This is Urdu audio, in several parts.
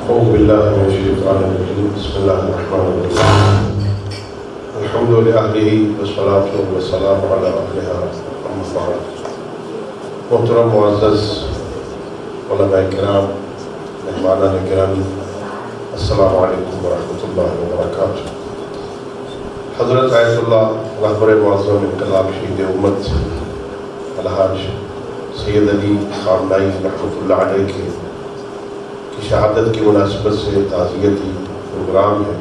أعوذ بالله من الشيطان الرجيم بسم الله الرحمن الرحيم الحمد لله والصلاة والسلام على أهلها أما بعد. محترم معزز علماء کرام، مہمانان گرامی، السلام علیکم ورحمۃ اللہ وبرکاتہ۔ حضرت آیت اللہ رہبر معظم انقلاب شہید امت الحاج سید علی خامنائی رحمۃ اللہ علیہ کی شہادت کی مناسبت سے تعزیتی پروگرام ہے۔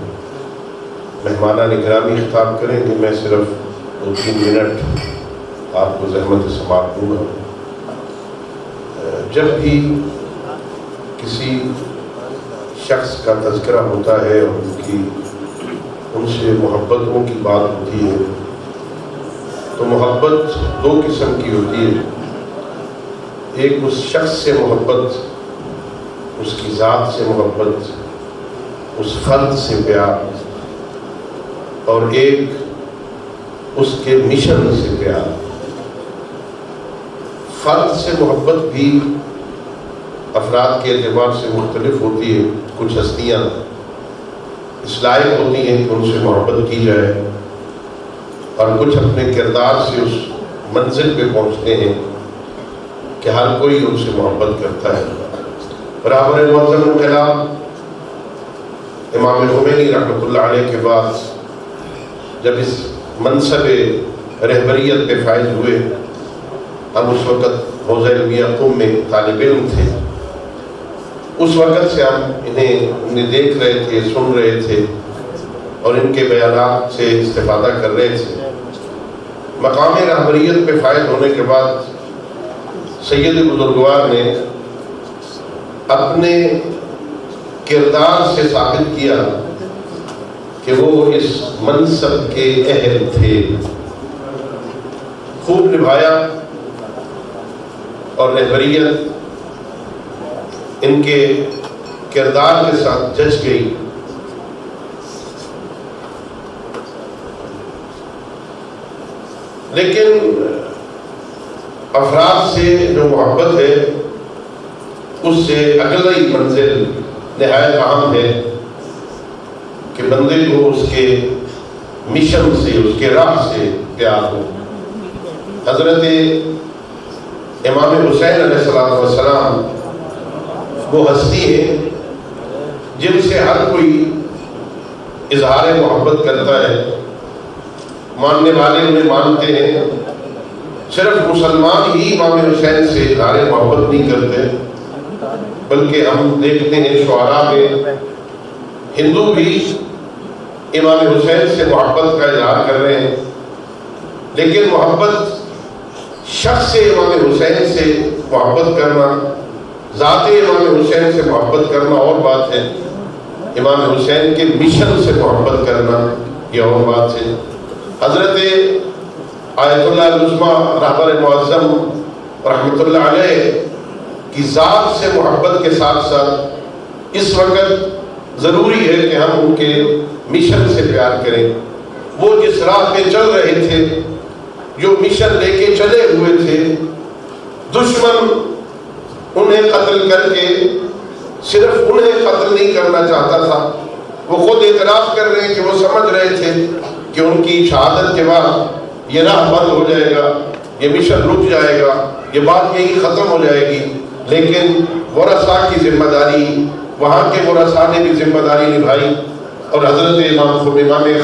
مہمانان گرامی خطاب کریں کہ میں صرف 2-3 منٹ آپ کو زحمت سماعت دوں گا۔ جب بھی کسی شخص کا تذکرہ ہوتا ہے اور ان سے محبتوں کی بات ہوتی ہے تو محبت 2 قسم کی ہوتی ہے۔ ایک اس شخص سے محبت، اس کی ذات سے محبت، اس فرد سے پیار، اور ایک اس کے مشن سے پیار۔ فرد سے محبت بھی افراد کے اعتبار سے مختلف ہوتی ہے۔ کچھ ہستیاں اس لائق ہوتی ہیں کہ ان سے محبت کی جائے، اور کچھ اپنے کردار سے اس منزل پہ پہنچتے ہیں کہ ہر کوئی ان سے محبت کرتا ہے۔ رہبر معظم انقلاب امام خمینی رحمۃ اللہ علیہ کے بعد جب اس منصب رہبریت پہ فائز ہوئے، ہم اس وقت حوزہ علمیہ قم میں طالب علم تھے۔ اس وقت سے ہم انہیں دیکھ رہے تھے، سن رہے تھے، اور ان کے بیانات سے استفادہ کر رہے تھے۔ مقام رہبریت پہ فائز ہونے کے بعد سید بزرگوار نے اپنے کردار سے ثابت کیا کہ وہ اس منصب کے اہل تھے، خوب نبھایا، اور رہبریت ان کے کردار کے ساتھ جچ گئی۔ لیکن افراد سے جو محبت ہے اس سے اگلی منزل نہایت اہم ہے کہ بندے کو اس کے مشن سے، اس کے راہ سے پیار ہو۔ حضرت امام حسین علیہ السلام وہ ہستی ہے جن سے ہر کوئی اظہار محبت کرتا ہے۔ ماننے والے انہیں مانتے ہیں، صرف مسلمان ہی امام حسین سے اظہار محبت نہیں کرتے، بلکہ ہم دیکھتے ہیں شعراء میں ہندو بھی امام حسین سے محبت کا اظہار کر رہے ہیں۔ لیکن محبت شخص سے امام حسین سے محبت کرنا، ذات امام حسین سے محبت کرنا اور بات ہے، امام حسین کے مشن سے محبت کرنا یہ اور بات ہے۔ حضرت آیت اللہ العظمیٰ رہبر معظم رحمۃ اللہ علیہ کی ذات سے محبت کے ساتھ ساتھ اس وقت ضروری ہے کہ ہم ان کے مشن سے پیار کریں۔ وہ جس راہ پہ چل رہے تھے، جو مشن لے کے چلے ہوئے تھے، دشمن انہیں قتل کر کے صرف انہیں قتل نہیں کرنا چاہتا تھا، وہ خود اعتراف کر رہے ہیں کہ وہ سمجھ رہے تھے کہ ان کی شہادت کے بعد یہ راہ بند ہو جائے گا، یہ مشن رک جائے گا، یہ بات یہی ختم ہو جائے گی۔ لیکن ورثاء کی ذمہ داری، وہاں کے ورثاء نے بھی ذمہ داری نبھائی، اور حضرت امام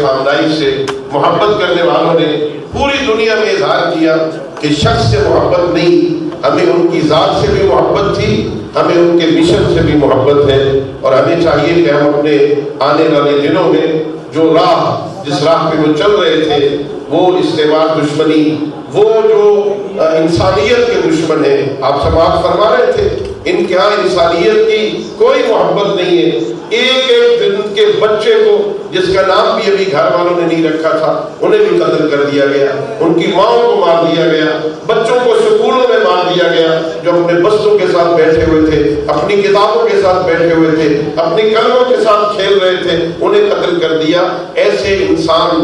خامنائی سے محبت کرنے والوں نے پوری دنیا میں اظہار کیا کہ شخص سے محبت نہیں، ہمیں ان کی ذات سے بھی محبت تھی، ہمیں ان کے مشن سے بھی محبت ہے، اور ہمیں چاہیے کہ ہم اپنے آنے والے دنوں میں جو راہ، جس راہ پہ وہ چل رہے تھے، وہ استعمار دشمنی، وہ جو انسانیت کے دشمن ہیں، آپ سماعت فرما رہے تھے، ان کے ہاں انسانیت کی کوئی محبت نہیں ہے۔ ایک ایک دن کے بچے کو، جس کا نام بھی ابھی گھر والوں نے نہیں رکھا تھا، انہیں بھی قتل کر دیا گیا، ان کی ماؤں کو مار دیا گیا، بچوں کو سکولوں میں مار دیا گیا، جو اپنے بستوں کے ساتھ بیٹھے ہوئے تھے، اپنی کتابوں کے ساتھ بیٹھے ہوئے تھے، اپنی قلموں کے ساتھ کھیل رہے تھے، انہیں قتل کر دیا۔ ایسے انسان